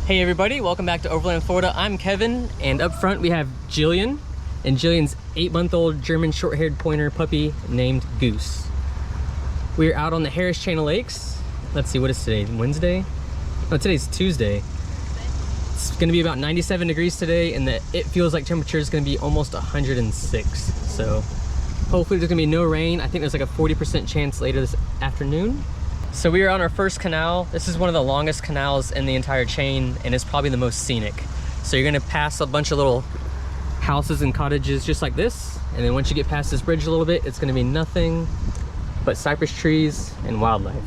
Hey everybody, welcome back to Overland, Florida. I'm Kevin, and up front we have Jillian, and Jillian's 8-month-old German short-haired pointer puppy named Goose. We're out on the Harris Chain of Lakes. Let's see, what is today? Wednesday? Oh, today's Tuesday. It's gonna be about 97 degrees today, and it feels like temperature is gonna be almost 106. So hopefully there's gonna be no rain. I think there's like a 40% chance later this afternoon. So we are on our first canal. This is one of the longest canals in the entire chain, and it's probably the most scenic. So you're gonna pass a bunch of little houses and cottages just like this, and then once you get past this bridge a little bit, it's gonna be nothing but cypress trees and wildlife.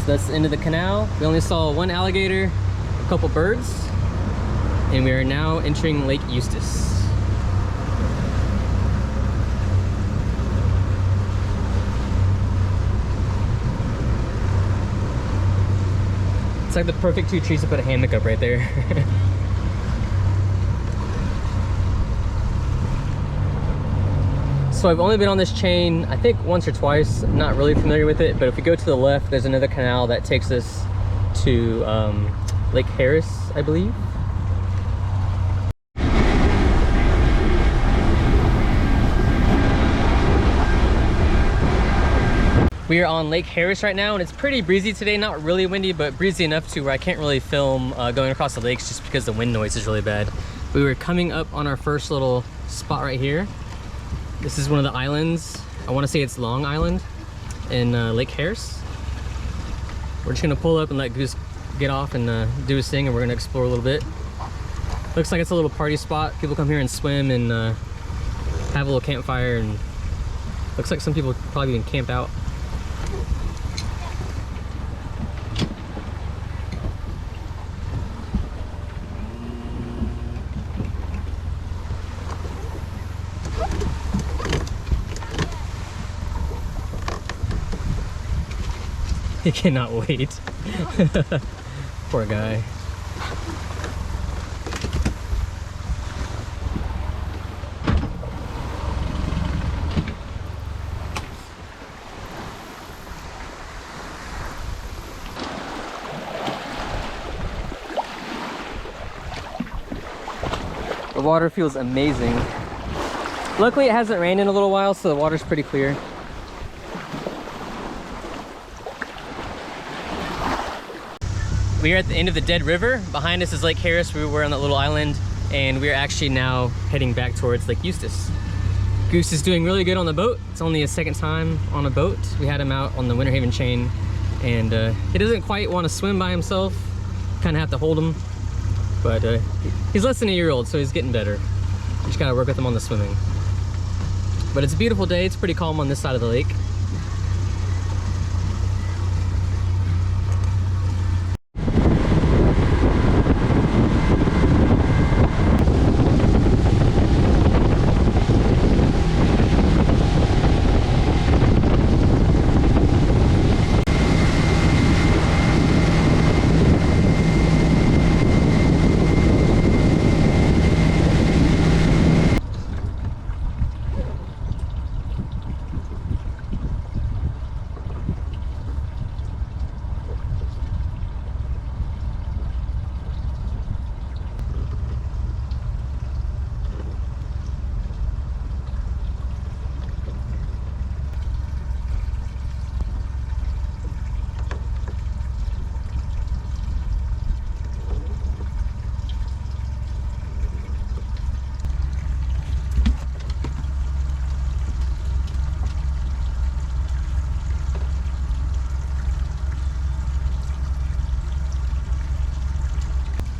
That's the end of the canal. We only saw one alligator, a couple birds, and we are now entering Lake Eustis. It's like the perfect two trees to put a hammock up right there. So I've only been on this chain, I think once or twice. I'm not really familiar with it, but if we go to the left, there's another canal that takes us to Lake Harris, I believe. We are on Lake Harris right now, and it's pretty breezy today. Not really windy, but breezy enough to where I can't really film going across the lakes just because the wind noise is really bad. We were coming up on our first little spot right here. This is one of the islands. I want to say it's Long Island in Lake Harris. We're just gonna pull up and let Goose get off and do his thing, and we're gonna explore a little bit. Looks like it's a little party spot. People come here and swim and have a little campfire, and looks like some people probably even camp out. He cannot wait. Poor guy. The water feels amazing. Luckily it hasn't rained in a little while, so the water's pretty clear. We are at the end of the dead river. Behind us is Lake Harris. We were on that little island, and we're actually now heading back towards Lake Eustis. Goose is doing really good on the boat. It's only his second time on a boat. We had him out on the Winter Haven chain, and he doesn't quite want to swim by himself. Kind of have to hold him, but he's less than a year old, so he's getting better. Just gotta work with him on the swimming. But it's a beautiful day. It's pretty calm on this side of the lake.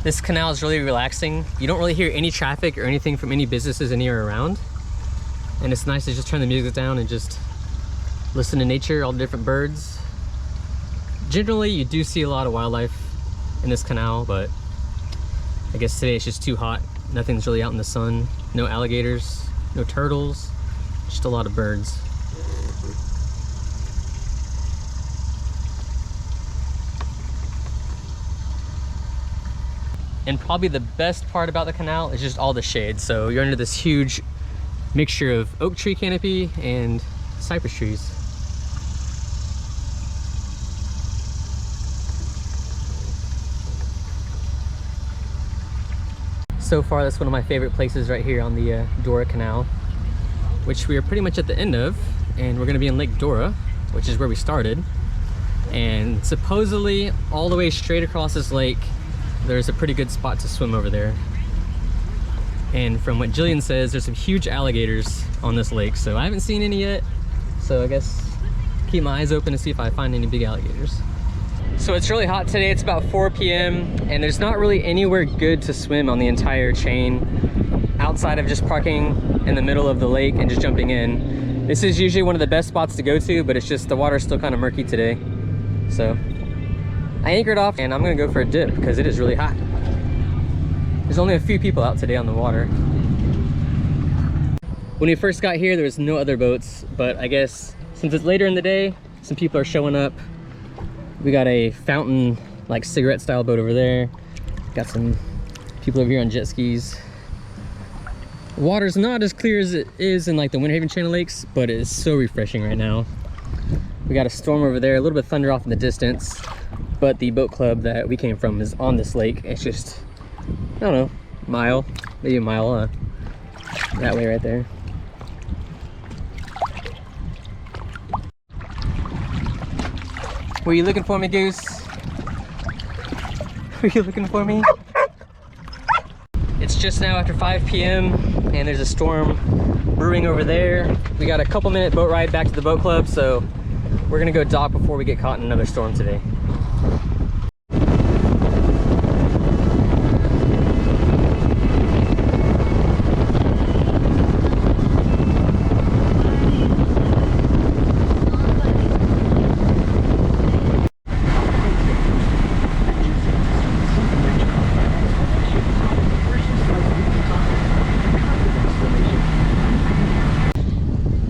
This canal is really relaxing. You don't really hear any traffic or anything from any businesses anywhere around. And it's nice to just turn the music down and just listen to nature, all the different birds. Generally, you do see a lot of wildlife in this canal, but I guess today it's just too hot. Nothing's really out in the sun. No alligators, no turtles, just a lot of birds. And probably the best part about the canal is just all the shade. So you're under this huge mixture of oak tree canopy and cypress trees. So far, that's one of my favorite places right here on the Dora Canal, which we are pretty much at the end of, and we're gonna be in Lake Dora, which is where we started. And supposedly, all the way straight across this lake, there's a pretty good spot to swim over there. And from what Jillian says, there's some huge alligators on this lake. So I haven't seen any yet. So I guess keep my eyes open to see if I find any big alligators. So it's really hot today. It's about 4 p.m. and there's not really anywhere good to swim on the entire chain outside of just parking in the middle of the lake and just jumping in. This is usually one of the best spots to go to, but it's just the water's still kind of murky today. So I anchored off and I'm gonna go for a dip because it is really hot. There's only a few people out today on the water. When we first got here, there was no other boats, but I guess since it's later in the day, some people are showing up. We got a fountain, like cigarette style boat over there. Got some people over here on jet skis. The water's not as clear as it is in like the Winter Haven Channel Lakes, but it is so refreshing right now. We got a storm over there, a little bit of thunder off in the distance, but the boat club that we came from is on this lake. It's just, I don't know, mile, maybe a mile that way right there. Were you looking for me, Goose? Were you looking for me? It's just now after 5 p.m. and there's a storm brewing over there. We got a couple-minute boat ride back to the boat club, so we're gonna go dock before we get caught in another storm today.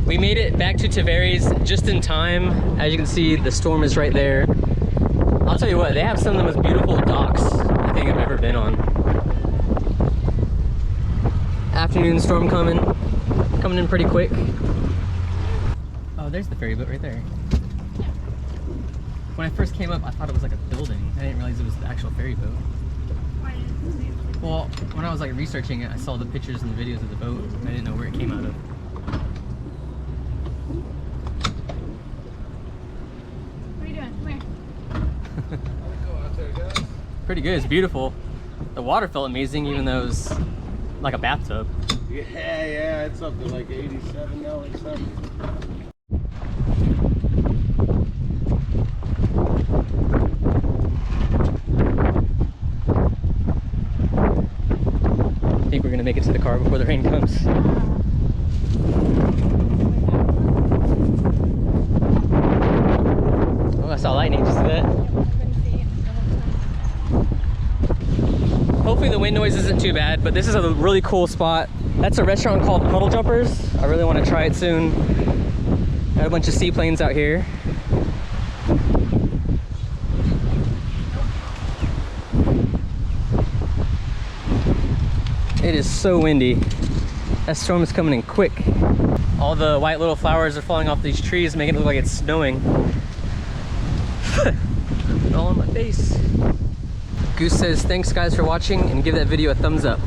We made it back to Tavares just in time. As you can see, the storm is right there. I'll tell you what, they have some of the most beautiful docks I think I've ever been on. Afternoon storm coming in pretty quick. Oh, there's the ferry boat right there. When I first came up, I thought it was like a building. I didn't realize it was the actual ferry boat. Well, when I was like researching it, I saw the pictures and the videos of the boat. I didn't know where it came out of. Pretty good, it's beautiful. The water felt amazing even though it was like a bathtub. Yeah, it's up to like 87 now or something. I think we're gonna make it to the car before the rain comes. Oh, I saw lightning, just see that? Hopefully the wind noise isn't too bad, but this is a really cool spot. That's a restaurant called Puddle Jumpers. I really want to try it soon. Got a bunch of seaplanes out here. It is so windy. That storm is coming in quick. All the white little flowers are falling off these trees, making it look like it's snowing. All on my face. Goose says, thanks guys for watching, and give that video a thumbs up.